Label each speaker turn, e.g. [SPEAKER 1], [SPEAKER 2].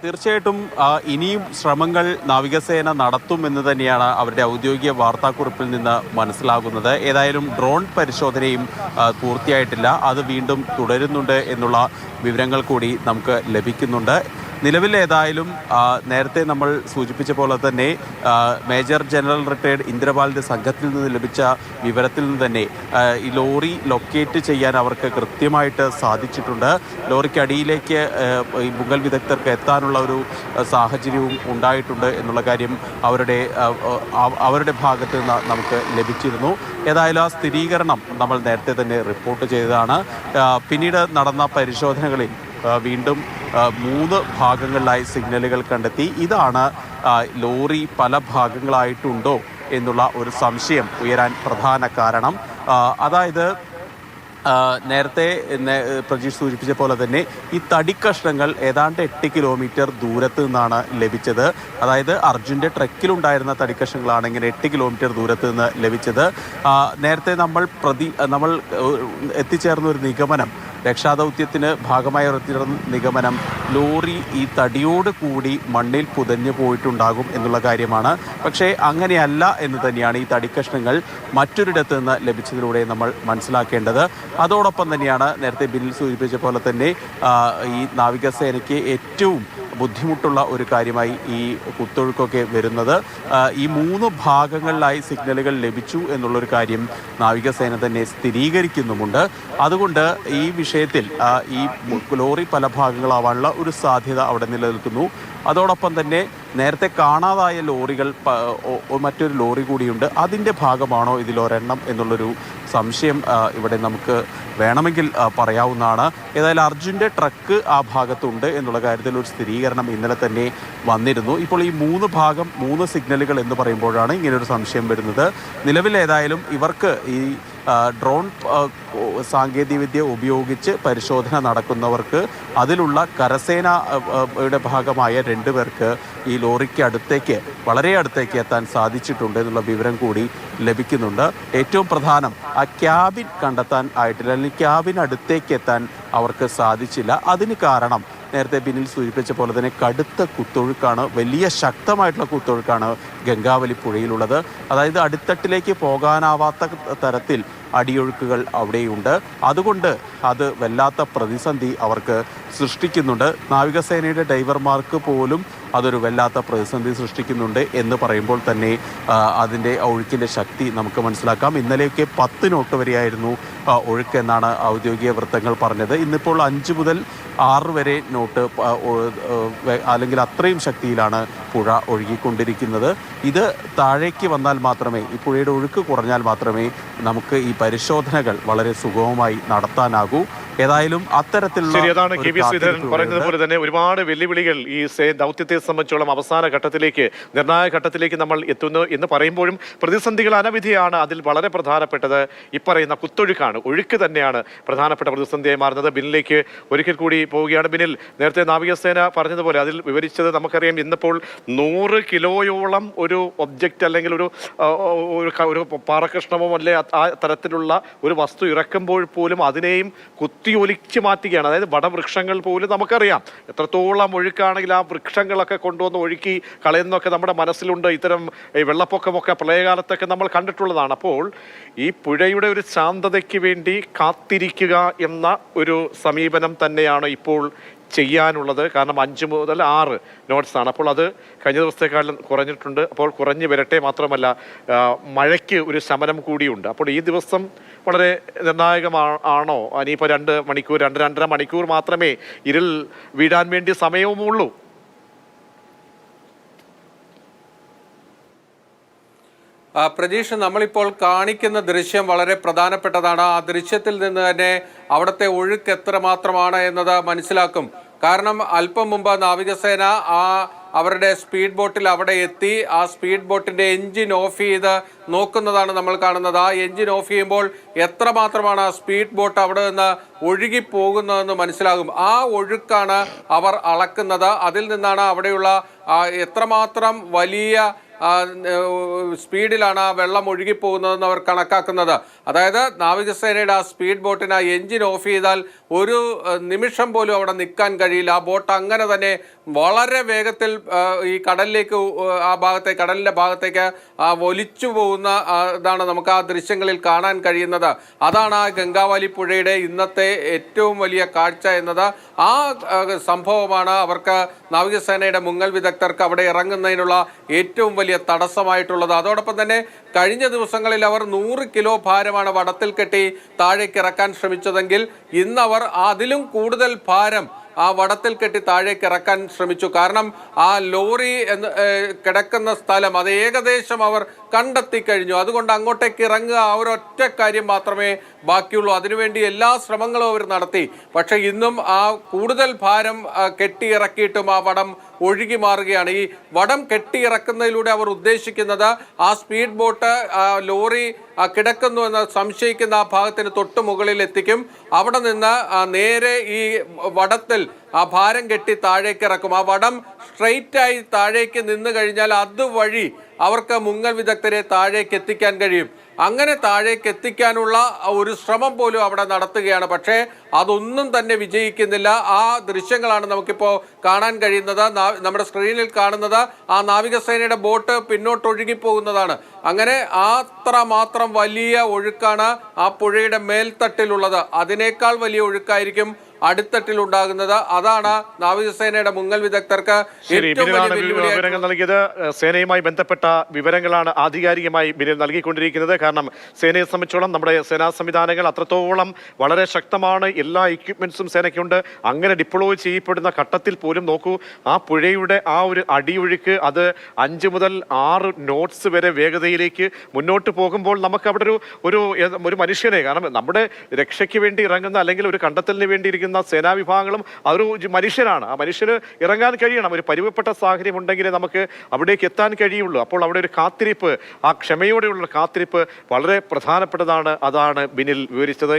[SPEAKER 1] തീർച്ചയായിട്ടും ഇനിയും ശ്രമങ്ങൾ നാവികസേന നടത്തുമെന്ന് തന്നെയാണ് അവരുടെ ഔദ്യോഗിക വാർത്താക്കുറിപ്പിൽ നിന്ന് മനസ്സിലാകുന്നത്. ഏതായാലും ഡ്രോൺ പരിശോധനയും പൂർത്തിയായിട്ടില്ല, അത് വീണ്ടും തുടരുന്നുണ്ട് എന്നുള്ള വിവരങ്ങൾ കൂടി നമുക്ക് ലഭിക്കുന്നുണ്ട്. നിലവിൽ ഏതായാലും നേരത്തെ നമ്മൾ സൂചിപ്പിച്ച പോലെ തന്നെ മേജർ ജനറൽ റിട്ടയർഡ് ഇന്ദ്രപാലിൻ്റെ സംഘത്തിൽ നിന്ന് ലഭിച്ച വിവരത്തിൽ നിന്ന് തന്നെ ഈ ലോറി ലൊക്കേറ്റ് ചെയ്യാൻ അവർക്ക് കൃത്യമായിട്ട് സാധിച്ചിട്ടുണ്ട്. ലോറിക്കടിയിലേക്ക് ഈ മുങ്ങൽ വിദഗ്ധർക്ക് എത്താനുള്ള ഒരു സാഹചര്യവും ഉണ്ടായിട്ടുണ്ട് എന്നുള്ള കാര്യം അവരുടെ ഭാഗത്ത് നിന്ന് നമുക്ക് ലഭിച്ചിരുന്നു. ഏതായാലും ആ സ്ഥിരീകരണം നമ്മൾ നേരത്തെ തന്നെ റിപ്പോർട്ട് ചെയ്തതാണ്. പിന്നീട് നടന്ന പരിശോധനകളിൽ വീണ്ടും 3 ഭാഗങ്ങളിലായി സിഗ്നലുകൾ കണ്ടെത്തി. ഇതാണ് ലോറി പല ഭാഗങ്ങളായിട്ടുണ്ടോ എന്നുള്ള ഒരു സംശയം ഉയരാൻ പ്രധാന കാരണം. അതായത് നേരത്തെ പ്രജീഷ് സൂചിപ്പിച്ച പോലെ തന്നെ ഈ തടിക്കഷ്ണങ്ങൾ ഏതാണ്ട് 8 കിലോമീറ്റർ ദൂരത്ത് നിന്നാണ് ലഭിച്ചത്. അതായത് അർജുൻ്റെ ട്രക്കിലുണ്ടായിരുന്ന തടിക്കഷ്ണങ്ങളാണ് ഇങ്ങനെ 8 കിലോമീറ്റർ ദൂരത്ത് നിന്ന് ലഭിച്ചത്. നേരത്തെ നമ്മൾ എത്തിച്ചേർന്ന ഒരു നിഗമനം, രക്ഷാദൗത്യത്തിന് ഭാഗമായ നിഗമനം, ലോറി ഈ തടിയോട് കൂടി മണ്ണിൽ പുതഞ്ഞു പോയിട്ടുണ്ടാകും എന്നുള്ള കാര്യമാണ്. പക്ഷേ അങ്ങനെയല്ല എന്ന് തന്നെയാണ് ഈ തടിക്കഷ്ണങ്ങൾ മറ്റൊരിടത്ത് നിന്ന് ലഭിച്ചതിലൂടെ നമ്മൾ മനസ്സിലാക്കേണ്ടത്. അതോടൊപ്പം തന്നെയാണ് നേരത്തെ ബില്ലിൽ സൂചിപ്പിച്ച പോലെ തന്നെ ഈ നാവികസേനയ്ക്ക് ഏറ്റവും ബുദ്ധിമുട്ടുള്ള ഒരു കാര്യമായി ഈ കുത്തൊഴുക്കൊക്കെ വരുന്നത്. ഈ 3 ഭാഗങ്ങളിലായി സിഗ്നലുകൾ ലഭിച്ചു എന്നുള്ളൊരു കാര്യം നാവികസേന തന്നെ സ്ഥിരീകരിക്കുന്നുമുണ്ട്. അതുകൊണ്ട് ഈ വിഷയത്തിൽ ഈ ലോറി പല ഭാഗങ്ങളാവാനുള്ള ഒരു സാധ്യത അവിടെ നിലനിൽക്കുന്നു. അതോടൊപ്പം തന്നെ നേരത്തെ കാണാതായ ലോറികൾ മറ്റൊരു ലോറി കൂടിയുണ്ട്, അതിൻ്റെ ഭാഗമാണോ ഇതിലൊരെണ്ണം എന്നുള്ളൊരു സംശയം ഇവിടെ നമുക്ക് വേണമെങ്കിൽ പറയാവുന്നതാണ്. ഏതായാലും അർജുൻ്റെ ട്രക്ക് ആ ഭാഗത്തുണ്ട് എന്നുള്ള കാര്യത്തിൽ ഒരു സ്ഥിരീകരണം ഇന്നലെ തന്നെ വന്നിരുന്നു. ഇപ്പോൾ ഈ 3 സിഗ്നലുകൾ എന്ന് പറയുമ്പോഴാണ് ഇങ്ങനൊരു സംശയം വരുന്നത്. നിലവിൽ ഏതായാലും ഇവർക്ക് ഈ ഡ്രോൺ സാങ്കേതികവിദ്യ ഉപയോഗിച്ച് പരിശോധന നടക്കുന്നവർക്ക് അതിലുള്ള കരസേനയുടെ ഭാഗമായ 2 പേർക്ക് ഈ ലോറിക്ക് അടുത്തേക്ക്, വളരെ അടുത്തേക്ക് എത്താൻ സാധിച്ചിട്ടുണ്ട് എന്നുള്ള വിവരം കൂടി ലഭിക്കുന്നുണ്ട്. ഏറ്റവും പ്രധാനം ആ ക്യാബിൻ കണ്ടെത്താൻ ആയിട്ടില്ല, അല്ലെങ്കിൽ ക്യാബിൻ അടുത്തേക്ക് എത്താൻ അവർക്ക് സാധിച്ചില്ല. അതിന് കാരണം നേരത്തെ ബിനിൽ സൂചിപ്പിച്ച പോലെ തന്നെ കടുത്ത കുത്തൊഴുക്കാണ്, വലിയ ശക്തമായിട്ടുള്ള കുത്തൊഴുക്കാണ് ഗംഗാവലി പുഴയിലുള്ളത്. അതായത് അടിത്തട്ടിലേക്ക് പോകാനാവാത്ത തരത്തിൽ അടിയൊഴുക്കുകൾ അവിടെയുണ്ട്. അതുകൊണ്ട് അത് വല്ലാത്ത പ്രതിസന്ധി അവർക്ക് സൃഷ്ടിക്കുന്നുണ്ട്. നാവികസേനയുടെ ഡൈവർമാർക്ക് പോലും അതൊരു വല്ലാത്ത പ്രതിസന്ധി സൃഷ്ടിക്കുന്നുണ്ട് എന്ന് പറയുമ്പോൾ തന്നെ അതിൻ്റെ ഒഴുക്കിൻ്റെ ശക്തി നമുക്ക് മനസ്സിലാക്കാം. ഇന്നലെയൊക്കെ 10 നോട്ട് വരെയായിരുന്നു ഒഴുക്ക് എന്നാണ് ഔദ്യോഗിക വൃത്തങ്ങൾ പറഞ്ഞത്. ഇന്നിപ്പോൾ 5 മുതൽ 6 വരെ നോട്ട്, അല്ലെങ്കിൽ അത്രയും ശക്തിയിലാണ് പുഴ ഒഴുകിക്കൊണ്ടിരിക്കുന്നത്. ഇത് താഴേക്ക് വന്നാൽ മാത്രമേ, ഈ പുഴയുടെ ഒഴുക്ക് കുറഞ്ഞാൽ മാത്രമേ നമുക്ക് ഈ പരിശോധനകൾ വളരെ സുഗമമായി നടത്താനാകൂ. ഏതായാലും അത്തരത്തിലുള്ള
[SPEAKER 2] ശരിയതാണ് കെ വി ശ്രീധരൻ പറയുന്നതുപോലെ തന്നെ ഒരുപാട് വെല്ലുവിളികൾ ഈ ദൗത്യത്തെ സംബന്ധിച്ചോളം അവസാന ഘട്ടത്തിലേക്ക്, നിർണായക ഘട്ടത്തിലേക്ക് നമ്മൾ എത്തുന്നു എന്ന് പറയുമ്പോഴും പ്രതിസന്ധികൾ അനവധിയാണ്. അതിൽ വളരെ പ്രധാനപ്പെട്ടത് ഈ പറയുന്ന കുത്തൊഴുക്കാണ്. ഒഴുക്ക് തന്നെയാണ് പ്രധാനപ്പെട്ട പ്രതിസന്ധിയായി മാറുന്നത്. ബിന്നിലേക്ക് ഒരിക്കൽ കൂടി പോവുകയാണ്. ബിന്നിൽ, നേരത്തെ നാവികസേന പറഞ്ഞതുപോലെ അതിൽ വിവരിച്ചത് നമുക്കറിയാം, ഇന്നിപ്പോൾ 100 കിലോയോളം ഒരു ഒബ്ജക്റ്റ് അല്ലെങ്കിൽ ഒരു പാറകഷ്ണമോ അല്ലെ ആ തരത്തിലുള്ള ഒരു വസ്തു ഇറക്കുമ്പോൾ പോലും അതിനെയും കുത്തിയൊലിച്ച് മാറ്റുകയാണ്. അതായത് വടവൃക്ഷങ്ങൾ പോലും നമുക്കറിയാം എത്രത്തോളം ഒഴുക്കാണെങ്കിൽ ആ വൃക്ഷങ്ങളൊക്കെ കൊണ്ടുവന്ന് ഒഴുക്കി കളയുന്നതൊക്കെ നമ്മുടെ മനസ്സിലുണ്ട്. ഇത്തരം വെള്ളപ്പൊക്കമൊക്കെ പ്രളയകാലത്തൊക്കെ നമ്മൾ കണ്ടിട്ടുള്ളതാണ്. അപ്പോൾ ഈ പുഴയുടെ ഒരു ശാന്തതയ്ക്ക് വേണ്ടി കാത്തിരിക്കുക എന്ന ഒരു സമീപനം തന്നെയാണ് ഇപ്പോൾ ചെയ്യാനുള്ളത്. കാരണം 5 മുതൽ 6 നോട്ട്സാണ്. അപ്പോൾ അത് കഴിഞ്ഞ ദിവസത്തെക്കാളും കുറഞ്ഞിട്ടുണ്ട്. അപ്പോൾ കുറഞ്ഞു വരട്ടെ. മാത്രമല്ല മഴയ്ക്ക് ഒരു ശമനം കൂടിയുണ്ട്. അപ്പോൾ ഈ ദിവസം വളരെ നിർണായകമാണോ? ഇനിയിപ്പോൾ 2 മണിക്കൂർ, 2-2.5 മണിക്കൂർ മാത്രമേ ഇരുൾ വീഴാൻ വേണ്ടി സമയവുമുള്ളൂ.
[SPEAKER 3] പ്രജീഷ്, നമ്മളിപ്പോൾ കാണിക്കുന്ന ദൃശ്യം വളരെ പ്രധാനപ്പെട്ടതാണ്. ആ ദൃശ്യത്തിൽ നിന്ന് തന്നെ അവിടുത്തെ ഒഴുക്ക് എത്രമാത്രമാണ് എന്നത് മനസ്സിലാക്കും. കാരണം അല്പം മുമ്പ് നാവികസേന അവരുടെ സ്പീഡ് ബോട്ടിൽ അവിടെ എത്തി ആ സ്പീഡ് ബോട്ടിന്റെ എഞ്ചിൻ ഓഫ് ചെയ്ത് നോക്കുന്നതാണ് നമ്മൾ കാണുന്നത്. ആ എഞ്ചിൻ ഓഫ് ചെയ്യുമ്പോൾ എത്രമാത്രമാണ് ആ സ്പീഡ് ബോട്ട് അവിടെ നിന്ന് ഒഴുകി പോകുന്നതെന്ന് മനസ്സിലാകും. ആ ഒഴുക്കാണ് അവർ അളക്കുന്നത്. അതിൽ നിന്നാണ് അവിടെയുള്ള എത്രമാത്രം വലിയ സ്പീഡിലാണ് ആ വെള്ളം ഒഴുകിപ്പോകുന്നതെന്ന് അവർ കണക്കാക്കുന്നത്. അതായത് നാവികസേനയുടെ ആ സ്പീഡ് ബോട്ടിന് ആ എഞ്ചിൻ ഓഫ് ചെയ്താൽ ഒരു നിമിഷം പോലും അവിടെ നിൽക്കാൻ കഴിയില്ല. ആ ബോട്ട് അങ്ങനെ തന്നെ വളരെ വേഗത്തിൽ ഈ കടലിലേക്ക് കടലിൻ്റെ ഭാഗത്തേക്ക് ഒലിച്ചു പോകുന്ന ഇതാണ് നമുക്ക് ആ ദൃശ്യങ്ങളിൽ കാണാൻ കഴിയുന്നത്. അതാണ് ആ ഗംഗാവാലി പുഴയുടെ ഇന്നത്തെ ഏറ്റവും വലിയ കാഴ്ച എന്നത്. ആ സംഭവമാണ് അവർക്ക് നാവികസേനയുടെ മുങ്ങൽ വിദഗ്ധർക്ക് അവിടെ ഇറങ്ങുന്നതിനുള്ള ഏറ്റവും വലിയ തടസ്സമായിട്ടുള്ളത്. അതോടൊപ്പം തന്നെ കഴിഞ്ഞ ദിവസങ്ങളിൽ അവർ 100 കിലോ ഭാരമാണ് വടത്തിൽ കെട്ടി താഴേക്ക് ഇറക്കാൻ ശ്രമിച്ചതെങ്കിൽ ഇന്നവർ അതിലും കൂടുതൽ ഭാരം ആ വടത്തിൽ കെട്ടി താഴേക്ക് ഇറക്കാൻ ശ്രമിച്ചു. കാരണം ആ ലോറി കിടക്കുന്ന സ്ഥലം അത് ഏകദേശം അവർ കണ്ടെത്തി കഴിഞ്ഞു. അതുകൊണ്ട് അങ്ങോട്ടേക്ക് ഇറങ്ങുക ആ ഒരൊറ്റ കാര്യം മാത്രമേ ബാക്കിയുള്ളൂ. അതിനുവേണ്ടി എല്ലാ ശ്രമങ്ങളും അവർ നടത്തി. പക്ഷെ ഇന്നും ആ കൂടുതൽ ഭാരം കെട്ടിയിറക്കിയിട്ടും ആ വടം ഒഴുകി മാറുകയാണ്. ഈ വടം കെട്ടിയിറക്കുന്നതിലൂടെ അവർ ഉദ്ദേശിക്കുന്നത് ആ സ്പീഡ് ബോട്ട് ലോറി കിടക്കുന്നു എന്ന് സംശയിക്കുന്ന ആ ഭാഗത്തിന് തൊട്ട് മുകളിൽ എത്തിക്കും. അവിടെ നിന്ന് നേരെ ഈ വടത്തിൽ ആ ഭാരം കെട്ടി താഴേക്ക് ഇറക്കും. ആ വടം സ്ട്രെയിറ്റായി താഴേക്ക് നിന്ന് കഴിഞ്ഞാൽ അതുവഴി അവർക്ക് മുങ്ങൽ വിദഗ്ധരെ താഴേക്ക് എത്തിക്കാൻ കഴിയും. അങ്ങനെ താഴേക്ക് എത്തിക്കാനുള്ള ഒരു ശ്രമം പോലും അവിടെ നടത്തുകയാണ്. പക്ഷേ അതൊന്നും തന്നെ വിജയിക്കുന്നില്ല. ആ ദൃശ്യങ്ങളാണ് നമുക്കിപ്പോൾ കാണാൻ കഴിയുന്നത്. നമ്മുടെ സ്ക്രീനിൽ കാണുന്നത് ആ നാവികസേനയുടെ ബോട്ട് പിന്നോട്ടൊഴുകി പോകുന്നതാണ്. അങ്ങനെ അത്രമാത്രം വലിയ ഒഴുക്കാണ് ആ പുഴയുടെ മേൽത്തട്ടിലുള്ളത്. അതിനേക്കാൾ വലിയ ഒഴുക്കായിരിക്കും അടിത്തട്ടിൽ ഉണ്ടാകുന്നത്. അതാണ് നാവികസേനയുടെ മുങ്ങൽ വിദഗ്ധർക്ക്
[SPEAKER 2] വിവരങ്ങൾ നൽകിയത്. സേനയുമായി ബന്ധപ്പെട്ട വിവരങ്ങളാണ് ആധികാരികമായി ബിനിൽ നൽകിക്കൊണ്ടിരിക്കുന്നത്. കാരണം സേനയെ സംബന്ധിച്ചോളം നമ്മുടെ സേനാ സംവിധാനങ്ങൾ അത്രത്തോളം വളരെ ശക്തമാണ്. എല്ലാ എക്യുപ്മെന്റ്സും സേനയ്ക്കുണ്ട്. അങ്ങനെ ഡിപ്ലോയ് ചെയ്യപ്പെടുന്ന ഘട്ടത്തിൽ പോലും നോക്കൂ, ആ പുഴയുടെ ആ ഒരു അടിയൊഴുക്ക് അത് 5 മുതൽ 6 നോട്ട്സ് വരെ വേഗതയിലേക്ക് മുന്നോട്ട് പോകുമ്പോൾ നമുക്ക് അവിടെ ഒരു മനുഷ്യനെ, കാരണം നമ്മുടെ രക്ഷയ്ക്ക് വേണ്ടി ഇറങ്ങുന്ന അല്ലെങ്കിൽ ഒരു കണ്ടെത്തലിന് വേണ്ടി ഇരിക്കുന്ന സേനാ വിഭാഗങ്ങളും അതൊരു മനുഷ്യനാണ്. ആ മനുഷ്യന് ഇറങ്ങാൻ കഴിയണം. ഒരു പരിവപ്പെട്ട സാഹചര്യം ഉണ്ടെങ്കിലേ നമുക്ക് അവിടേക്ക് എത്താൻ കഴിയുള്ളൂ. അപ്പോൾ അവിടെ ഒരു കാത്തിരിപ്പ്, ആ ക്ഷമയോടെയുള്ള കാത്തിരിപ്പ് വളരെ പ്രധാനപ്പെട്ടതാണ്. അതാണ് ബിനിൽ വിവരിച്ചത്.